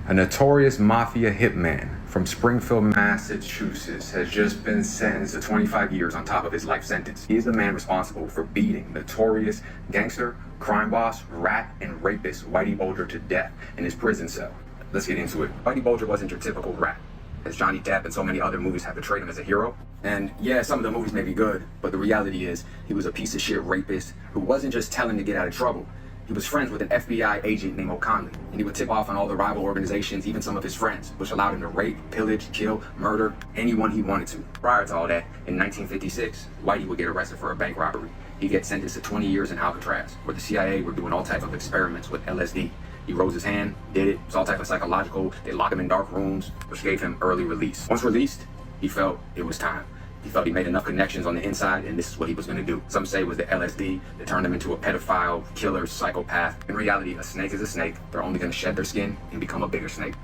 A notorious mafia hitman from Springfield, Massachusetts has just been sentenced to 25 years on top of his life sentence. He is the man responsible for beating notorious gangster, crime boss, rat, and rapist Whitey Bulger to death in his prison cell. Let's get into it. Whitey Bulger wasn't your typical rat, as Johnny Depp and so many other movies have portrayed him as a hero. And yeah, some of the movies may be good, but the reality is he was a piece of shit rapist who wasn't just telling to get out of trouble. He was friends with an FBI agent named O'Connell, and he would tip off on all the rival organizations, even some of his friends, which allowed him to rape, pillage, kill, murder anyone he wanted to. Prior to all that, in 1956, Whitey would get arrested for a bank robbery. He'd get sentenced to 20 years in Alcatraz, where the CIA were doing all types of experiments with LSD. He rose his hand, did it, was all type of psychological. They locked him in dark rooms, which gave him early release. Once released, he felt it was time. He felt he made enough connections on the inside, and this is what he was going to do. Some say it was the LSD that turned him into a pedophile, killer, psychopath. In reality, a snake is a snake. They're only going to shed their skin and become a bigger snake.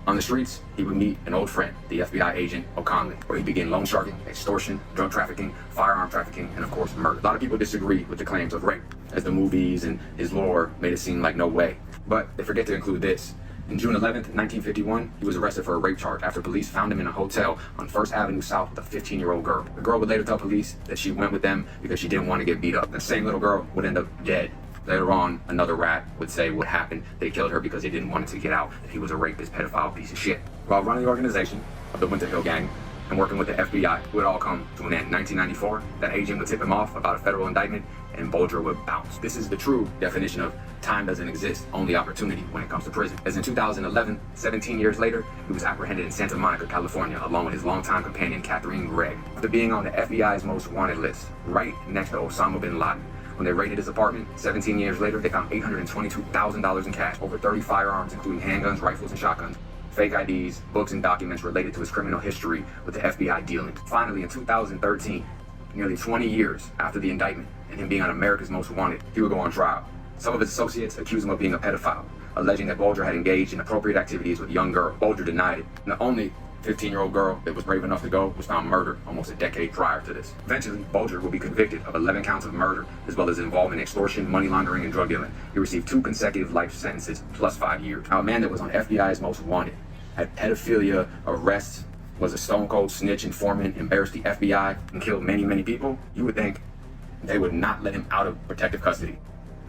On the streets, he would meet an old friend, the FBI agent O'Connell, where he began loan sharking, extortion, drug trafficking, firearm trafficking, and of course, murder. A lot of people disagree with the claims of rape, as the movies and his lore made it seem like no way. But they forget to include this. On June 11th, 1951, he was arrested for a rape charge after police found him in a hotel on 1st Avenue South with a 15-year-old girl. The girl would later tell police that she went with them because she didn't want to get beat up. The same little girl would end up dead. Later on, another rat would say what happened. They killed her because they didn't want it to get out that he was a rapist, pedophile, piece of shit. While running the organization of the Winter Hill Gang and working with the FBI, it would all come to an end. In 1994, that agent would tip him off about a federal indictment, and Bulger would bounce. This is the true definition of time doesn't exist, only opportunity when it comes to prison. As in 2011, 17 years later, he was apprehended in Santa Monica, California, along with his longtime companion, Catherine Gregg, after being on the FBI's most wanted list, right next to Osama bin Laden. When they raided his apartment, 17 years later, they found $822,000 in cash, over 30 firearms, including handguns, rifles, and shotguns, fake IDs, books, and documents related to his criminal history with the FBI dealing. Finally, in 2013, nearly 20 years after the indictment and him being on America's Most Wanted, he would go on trial. Some of his associates accused him of being a pedophile, alleging that Bulger had engaged in inappropriate activities with young girls. Bulger denied it. And the only 15-year-old girl that was brave enough to go was found murdered almost a decade prior to this. Eventually, Bulger will be convicted of 11 counts of murder, as well as involvement in extortion, money laundering, and drug dealing. He received 2 consecutive life sentences, plus 5 years. Now, a man that was on FBI's Most Wanted, had pedophilia, arrests, was a stone-cold snitch, informant, embarrassed the FBI, and killed many, many people, you would think they would not let him out of protective custody.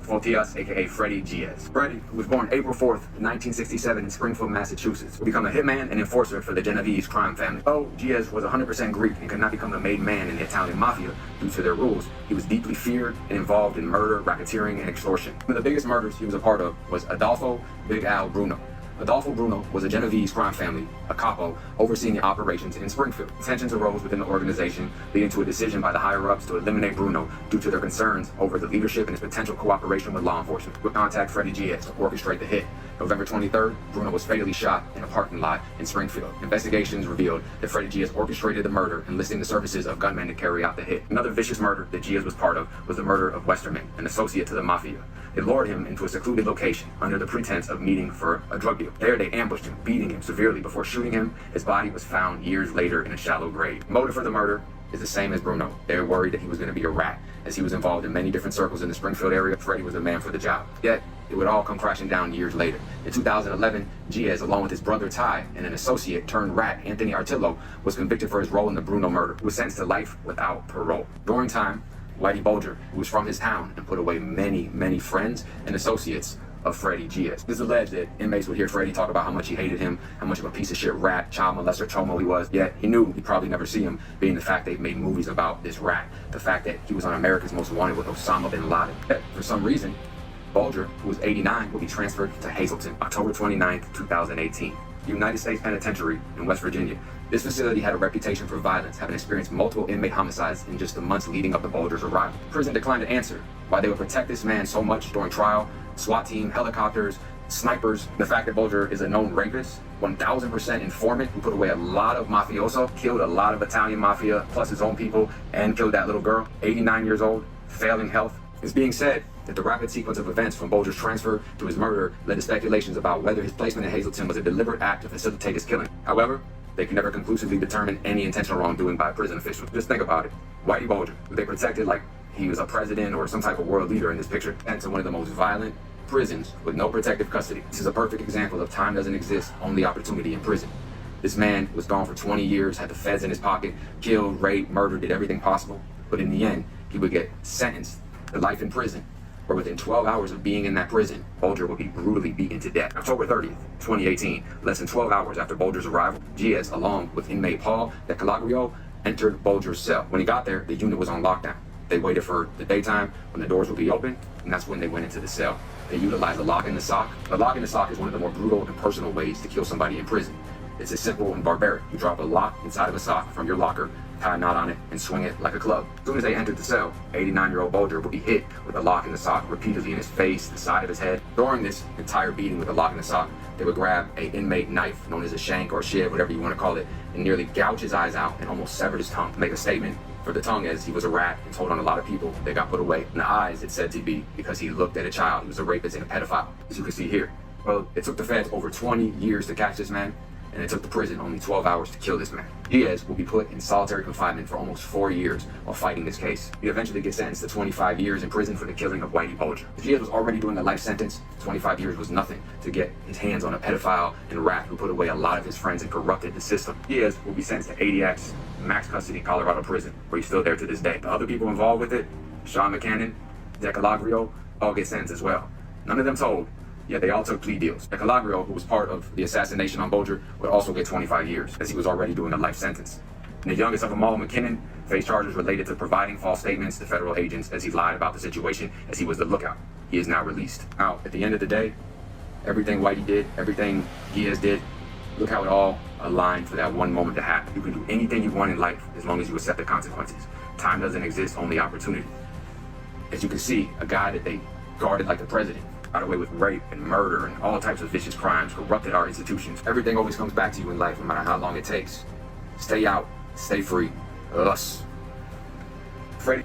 Fortius, aka Freddie Giez. Freddie, who was born April 4th, 1967 in Springfield, Massachusetts, would become a hitman and enforcer for the Genovese crime family. Though Giez was 100% Greek and could not become a made man in the Italian mafia due to their rules, he was deeply feared and involved in murder, racketeering, and extortion. One of the biggest murders he was a part of was Adolfo Big Al Bruno. Adolfo Bruno was a Genovese crime family, a capo, overseeing the operations in Springfield. Tensions arose within the organization, leading to a decision by the higher-ups to eliminate Bruno due to their concerns over the leadership and his potential cooperation with law enforcement. Would contact Freddie Giez to orchestrate the hit. November 23rd, Bruno was fatally shot in a parking lot in Springfield. Investigations revealed that Freddie Giez orchestrated the murder, enlisting the services of gunmen to carry out the hit. Another vicious murder that Giez was part of was the murder of Westerman, an associate to the mafia. They lured him into a secluded location under the pretense of meeting for a drug deal. There they ambushed him, beating him severely before shooting him. His body was found years later in a shallow grave. Motive for the murder is the same as Bruno. They were worried that he was going to be a rat, as he was involved in many different circles in the Springfield area. Freddie was the man for the job. Yet, it would all come crashing down years later. In 2011, Giez, along with his brother Ty and an associate turned rat, Anthony Artillo, was convicted for his role in the Bruno murder. He was sentenced to life without parole. During time, Whitey Bulger, who was from his town and put away many, many friends and associates of Freddie Giez. It's alleged that inmates would hear Freddie talk about how much he hated him, how much of a piece of shit rat, child molester, chomo he was, yet he knew he'd probably never see him, being the fact they've made movies about this rat, the fact that he was on America's Most Wanted with Osama bin Laden. Yet, for some reason, Bulger, who was 89, will be transferred to Hazleton, October 29th, 2018. United States Penitentiary in West Virginia. This facility had a reputation for violence, having experienced multiple inmate homicides in just the months leading up to Bulger's arrival. Prison declined to answer why they would protect this man so much during trial. SWAT team, helicopters, snipers. The fact that Bulger is a known rapist, 1000% informant who put away a lot of mafioso, killed a lot of Italian mafia, plus his own people, and killed that little girl, 89 years old, failing health. It's being said that the rapid sequence of events from Bulger's transfer to his murder led to speculations about whether his placement in Hazleton was a deliberate act to facilitate his killing. However, they can never conclusively determine any intentional wrongdoing by prison officials. Just think about it. Whitey Bulger, who they protected like he was a president or some type of world leader in this picture, and to one of the most violent prisons with no protective custody. This is a perfect example of time doesn't exist, only opportunity in prison. This man was gone for 20 years, had the feds in his pocket, killed, raped, murdered, did everything possible. But in the end, he would get sentenced to life in prison, where within 12 hours of being in that prison, Bulger would be brutally beaten to death. October 30th, 2018, less than 12 hours after Bulger's arrival, Diaz, along with inmate Paul de Calagrio, entered Bulger's cell. When he got there, the unit was on lockdown. They waited for the daytime when the doors would be open, and that's when they went into the cell. They utilized a lock in the sock. A lock in the sock is one of the more brutal and personal ways to kill somebody in prison. It's as simple and barbaric. You drop a lock inside of a sock from your locker, tie a knot on it, and swing it like a club. As soon as they entered the cell, 89-year-old Bulger would be hit with a lock in the sock repeatedly in his face, the side of his head. During this entire beating with a lock in the sock, they would grab an inmate knife, known as a shank or a shiv, whatever you want to call it, and nearly gouge his eyes out and almost severed his tongue to make a statement for the tongue, as he was a rat and told on a lot of people that got put away. And the eyes, it's said to be because he looked at a child who was a rapist and a pedophile, as you can see here. Well, it took the feds over 20 years to catch this man, and it took the prison only 12 hours to kill this man. Diaz will be put in solitary confinement for almost 4 years while fighting this case. He eventually gets sentenced to 25 years in prison for the killing of Whitey Bulger. Diaz was already doing a life sentence. 25 years was nothing to get his hands on a pedophile and rat who put away a lot of his friends and corrupted the system. Diaz will be sentenced to 80X, max custody, Colorado prison, where he's still there to this day. The other people involved with it, Sean McCannon, de Calagrio, all get sentenced as well. None of them told, yet they all took plea deals. De Calagrio, who was part of the assassination on Bulger, would also get 25 years, as he was already doing a life sentence. And the youngest of them all, McKinnon, faced charges related to providing false statements to federal agents as he lied about the situation as he was the lookout. He is now released. Now, at the end of the day, everything Whitey did, everything Diaz did, look how it all aligned for that one moment to happen. You can do anything you want in life as long as you accept the consequences. Time doesn't exist, only opportunity. As you can see, a guy that they guarded like the president got away with rape and murder and all types of vicious crimes, corrupted our institutions. Everything always comes back to you in life, no matter how long it takes. Stay out, stay free. Us. Freddie.